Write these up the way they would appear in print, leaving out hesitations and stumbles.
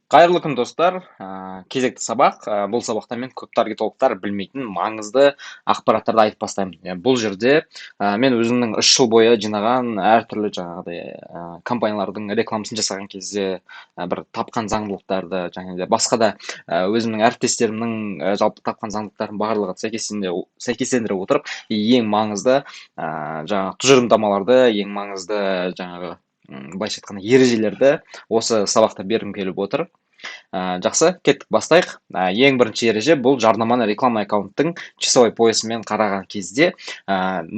Қайырлы күн достар. Кезекті сабақ. Бұл сабақта мен көп таргетологтар білмейтін маңызды ақпараттарды айтып бастаймын. Бұл жерде мен өзімнің 3 жыл бойы жинаған әртүрлі жаңағыдай компаниялардың рекламасын жасаған кезде бір тапқан заңдылықтарды және де басқа да өзімнің әріптестерімнің жалпы тапқан заңдылықтардың барлығын сәйкестендіре отырып ең маңызды жаңағы тұжырымдамаларды, ең маңызды жаңағы былайша айтқанда ережелерді осы сабақта бергім келіп отыр. Жақсы, кеттік, бастайық. Ең бірінші ереже бұл жарнаманы реклама аккаунттың часовой поясымен қараған кезде 00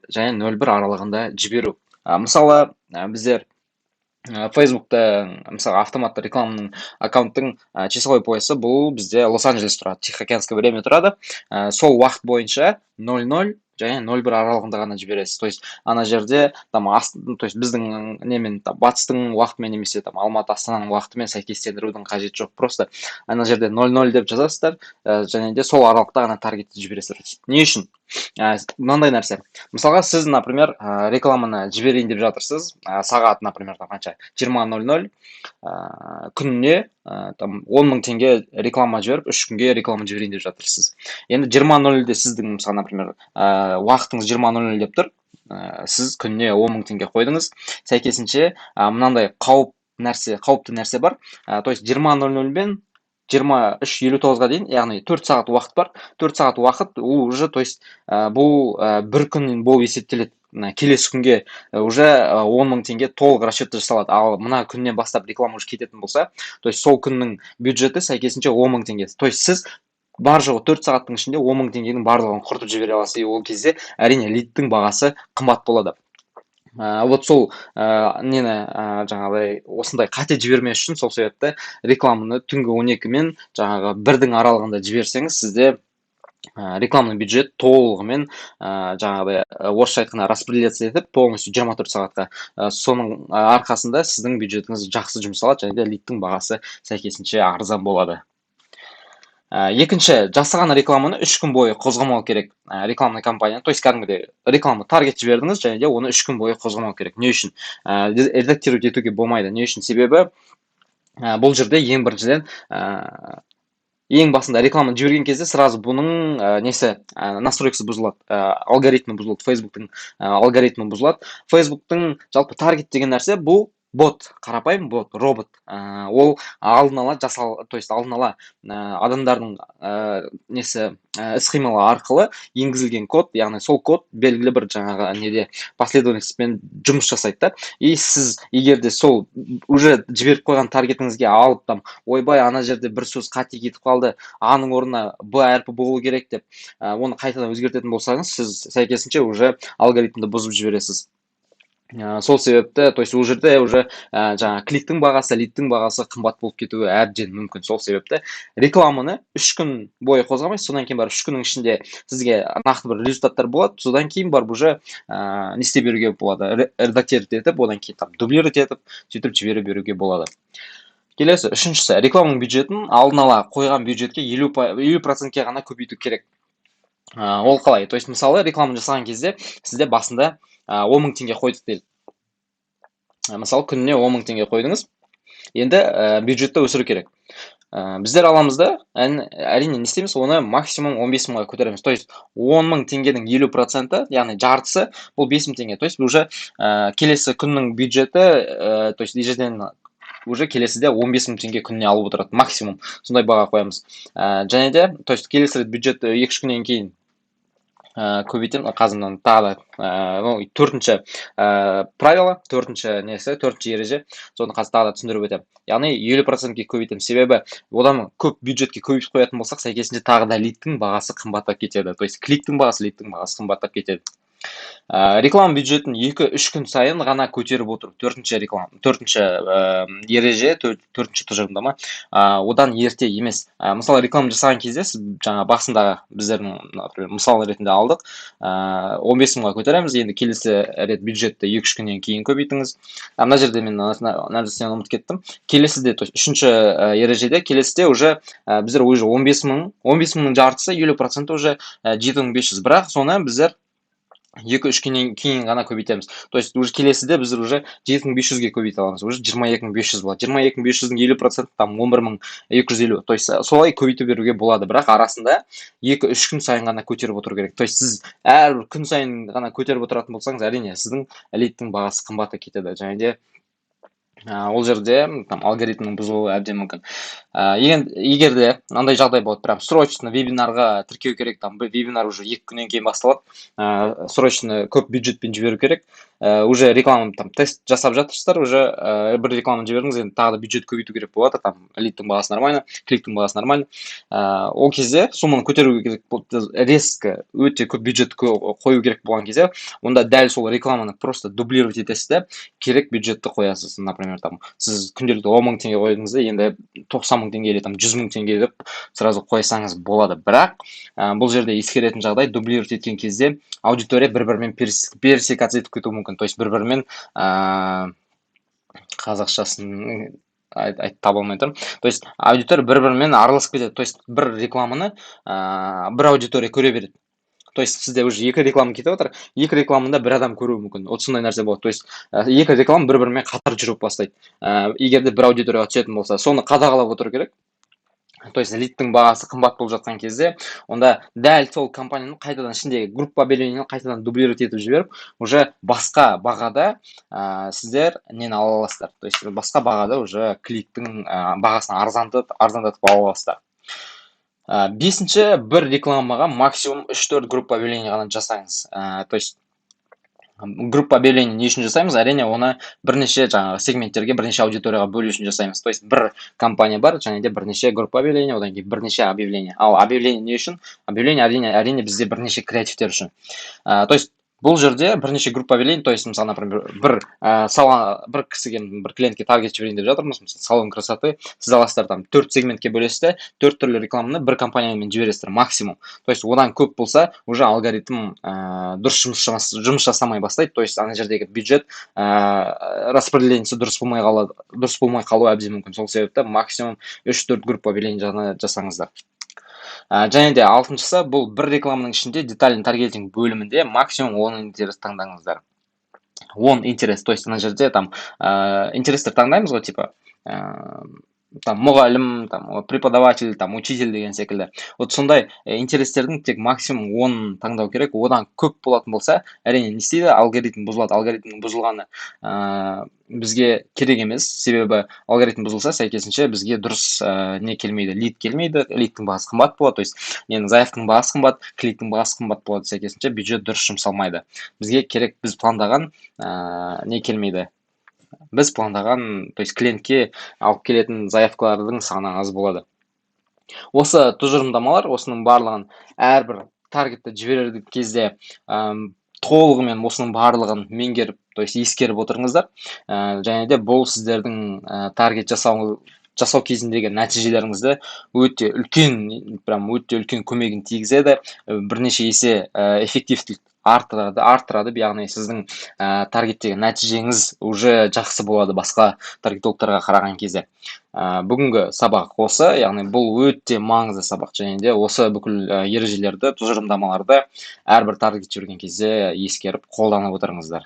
және 01 аралығында жіберу. Мысалы, біздер Фейсбукта мысалы автоматты рекламаның аккаунттың часовой поясы бұл бізде Лос-Анджелес тұрады, Тихоокеанское время тұрады. Сол уақыт бойынша 00 және 01 аралығында ғана жібересіз. То есть ана жерде то есть біздің немен батыстың уақытымен немесе Алматы Астананың уақытымен сәйкестендірудің қажеті жоқ. Просто ана жерде 00 деп жазасыздар, және де сол аралықта ғана таргетті жібересіздер. Не үшін? Мынандай нәрсе. Мысалға сіз, например, рекламаны жіберейін деп жатырсыз, сағат, например, қанша 20:00 күніне 10.000 теңге реклама жіберіп, 3 күнге реклама жіберейін деп жатырсыз. Енді 20:00-де сіздің, мысалы, например, уақытыңыз 20:00 деп тұр, сіз күніне 10.000 теңге қойдыңыз. Сәйкесінше мынандай қауіпті нәрсе бар. То есть 20:00 бен 23:59-ға дейін, яғни 4 сағат уақыт бар. 4 сағат уақыт, ол уже, то есть бұл бір күн болып есептеледі. Келесі күнге уже 10.000 теңге толық расчетты жасалады. Ал мына күннен бастап реклама уже кететін болса, то есть сол күннің бюджеті сәйкесінше 10.000 теңге. То есть сіз бар жоғы 4 сағаттың ішінде 10.000 теңгенің барлығын құртып жібере аласыз. Ол кезде әрине лидтің бағасы қымбат болады. Вот сол нені жаңағыдай осындай қате жібермес үшін сол себепті рекламаны түнгі 12 мен жаңағы 1-дің аралығында жіберсеңіз, сізде рекламный бюджет толығымен жаңағыдай орысша айтқанда распределяться етіп, полностью 24 сағатқа, соның арқасында сіздің бюджетіңіз жақсы жұмсалады және де лидтің бағасы сәйкесінше арзан болады. Екінші, жасаған рекламаны 3 күн бойы қозғамау керек рекламный компания. То есть кәдімгідей реклама таргет жібердіңіз және де оны 3 күн бойы қозғамау керек. Не үшін? Редактировать етуге болмайды. Не үшін? Себебі бұл жерде ең біріншіден ең басында рекламаны жіберген кезде сразу бұның настройкасы бұзылады, алгоритмі бұзылады, Фейсбуктың алгоритмі бұзылады. Фейсбуктың жалпы таргет деген нәрсе бұл бот, қарапайым бот, робот. Ол алдын ала то есть алдын ала адамдардың іс-қимылы арқылы енгізілген код, яғни сол код белгілі бір жаңағы последовательностьпен жұмыс жасайды. И сіз егер де сол уже жіберіп қойған таргетіңізге алып, ойбай, ана жерде бір сөз қате кетіп қалды, аның орнына б әрпі болу керек деп, оны қайтадан өзгертетін болсаңыз, сіз сәйкесінше уже алгоритмді бұзып жібересіз. Сол себепті, то есть ол жерде уже жаңа кликтің бағасы, лидтің бағасы қымбат болып кетуі әбден мүмкін. Сол себепті рекламаны 3 күн бойы қозғамайсыз, содан кейін барып 3 күннің ішінде сізге нақты бір результаттар болады, содан кейін барып уже не істей беруге болады, редактировать етіп, одан кейін дублировать етіп, сөйтіп жібере беруге болады. Келесі, үшіншісі, рекламаның бюджетін алдын ала қойған бюджетке 50%-ке ғана көбейту керек. Ол қалай? То есть, мысалы, рекламаны жасаған кезде сізде басында 10.000 теңге қойдық делік. Мысалы, күніне 10.000 теңге қойдыңыз. Енді бюджетті өсіру керек. Біздер аламыз да, әрине не істейміз, оны максимум 15.000-ға көтереміз. То есть 10.000 теңгенің 50%, яғни жартысы, бұл 5.000 теңге. То есть уже келесі күннің бюджеті, то есть ежеден уже келесіде 15.000 теңге күніне алып отырады, максимум. Сондай баға қоямыз. Және де, то есть келесі рет бюджет 2 күннен кейін көбейтем, қазымнан тағы төртінші правило, төртінші ереже, соны қазір тағы да түсіндіріп өтем. Яғни 50%-ке көбейтем, себебі одан көп бюджетке көбейтіп қоятын болсақ, сәйкесінше тағы да лидтің бағасы қымбаттап кетеді. То есть кликтің бағасы, лидтің бағасы қымбаттап кетеді. Реклама бюджетін 2-3 күн сайын ғана көтеріп отыру. Төртінші ереже, төртінші тұжырымдама, одан ерте емес. Мысалы, реклама жасаған кезде сіз жаңа басындағы біздердің мысал ретінде алдық, 15.000-ға көтереміз, енді келесі рет бюджетті 2-3 күннен кейін көбейтіңіз. Мына жерде мен нәрсені ұмытып кеттім. Келесіде, то есть үшінші ережеде, келесіде уже біздер уже 15.000-ның жартысы 50% уже 7.500, бірақ соны біздер 2-3 күннен кейін ғана көбейтеміз. То есть уже келесіде біз уже 7500-ге көбейте аламыз. Уже 22500 болады. 22500-дің 50% там 11250. То есть солай көбейте беруге болады. Бірақ арасында 2-3 күн сайын ғана көтеріп отыру керек. То есть сіз әрбір күн сайын ғана көтеріп отыратын болсаңыз, әрине сіздің лидтің бағасы қымбатқа кетеді. Және де ол жерде там алгоритмнің бұзылуы әбден мүмкін. Егер де мынандай жағдай болады, прям срочно вебинарға тіркеу керек, там вебинар уже 2 күннен кейін басталады, срочно көп бюджетпен жіберу керек, уже реклама там тест жасап жатырсыздар, уже бір рекламаны жібердіңіз, енді тағы да бюджет көбейту керек болады, там лидтің бағасы нормально, кликтің бағасы нормально. Ол кезде сумманы көтеру керек болды, резко өте көп бюджет қою керек болған кезде, онда дәл сол рекламаны просто дублировать етесіз де, керек бюджетті қоясыз. Например, там сіз күнделікті 10 мың теңге қойдыңыз да, енді 90 мың теңге или там 100 мың теңге деп сразу қойсаңыз болады. Бірақ бұл жерде ескеретін жағдай, дублировать еткен кезде аудитория бір-бірімен пересекаться етіп кетуі мүмкін. То есть бір-бірімен қазақшасын таба алмай тұрмын. То есть аудитория бір-бірімен араласып кетеді. То есть бір рекламаны бір аудитория көре береді. То есть сізде уже 2 реклама кетіп отыр, 2 рекламында бір адам көруі мүмкін. Вот сондай нәрсе болады. То есть 2 реклама бір-бірімен қатар жүріп бастайды. Егер де бір аудиторияға түсетін болса, соны қадағалап отыру керек. То есть лидтің бағасы қымбат болып жатқан кезде, онда дәл сол компанияның қайтадан ішіндегі группа объявлениені қайтадан дублировать етіп жіберіп, уже басқа бағада сіздер нені ала аласыздар. То есть басқа бағада уже кликтің бағасын арзандатып ала аласыздар. Бесінші, бір рекламаға максимум 3-4 группа объявление ғана жасаңыз. То есть группа объявление не үшін жасаймыз? Әрине оны бірнеше жаңағы сегменттерге, бірнеше аудиторияға бөлу үшін жасаймыз. То есть бір компания бар, және де бірнеше группа объявление, одан кейін бірнеше объявление. Ал объявление не үшін? Объявление әрине бізде бірнеше креативтер үшін. То есть бұл жерде бірнеше группа объявлений, то есть мысалы, например, бір кісіге, бір клиентке таргет жіберейін деп жатырмыз, мысалы салон красоты, сіз аласыздар там 4 сегментке бөлесіздер, 4 түрлі рекламаны бір компаниямен жібересіздер максимум. То есть одан көп болса, уже алгоритм дұрыс жұмыс жасамай бастайды. То есть ана жердегі бюджет распределениесі дұрыс болмай қалуы әбден мүмкін. Сол себепті максимум 3-4 группа объявлений жасаңыздар. Және де 6-шысы, бұл бір рекламаның ішінде детальный таргетинг бөлімінде максимум 10 интерес таңдаңыздар. 10 интерес, то есть ана жерде там интерестер таңдаймыз ғой, типа там мұғалім, там преподаватель, там учитель деген секілді. Вот сондай интерестердің тек максимум 10 таңдау керек. Одан көп болатын болса, әрине не істейді? Алгоритм бұзылады. Алгоритмнің бұзылғаны бізге керек емес. Себебі алгоритм бұзылса, сәйкесінше бізге дұрыс не келмейді, лид келмейді, лидтің бағасы қымбат болады. То есть заявканың бағасы қымбат, кликтің бағасы қымбат болады, сәйкесінше бюджет дұрыс жұмсалмайды. Бізге керек біз пландаған не келмейді. Біз пландаған, то есть клиентке алып келетін заявкалардың саны аз болады. Осы тұжырымдамалар, осының барлығын әрбір таргетті жіберер кезде толығымен осының барлығын меңгеріп, то есть ескеріп отырыңыздар. Және де бұл сіздердің таргет жасау кезіндегі нәтижелеріңізді өте үлкен көмегін тигізеді, бірнеше есе эффективтілік арттырады, яғни сіздің таргеттегі нәтижеңіз уже жақсы болады басқа таргетологтарға қараған кезде. Бүгінгі сабақ осы, яғни бұл өте маңызды сабақ, және де осы бүкіл ережелерді, тұжырымдамаларды әрбір таргет жүрген кезде ескеріп қолданып отырыңыздар.